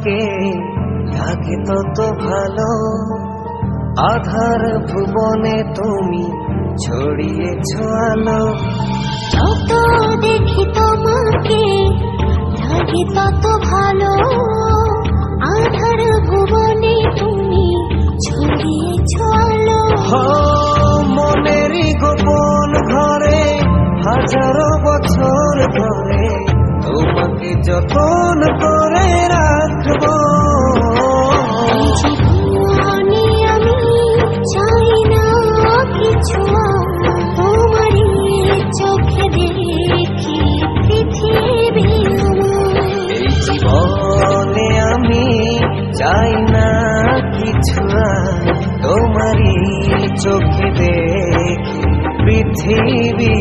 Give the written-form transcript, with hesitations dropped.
তোমাকে লাগে তত ভালো, আধার ভুবনে তুমি ছড়িয়েছ আলো। যত দেখি তোমাকে লাগে তত ভালো, আধার ভুবনে তুমি ছড়িয়েছ আলো। মনেরই গোপন ঘরে হাজারো বছর ধরে তোমাকে যতন করে রাখবো। জীবনে আমি চাই না কিছু, তোমারই চোখে দেখি পৃথিবী। এই জীবনে আমি চাই না কিছু, তোমারই চোখে দেখি পৃথিবী।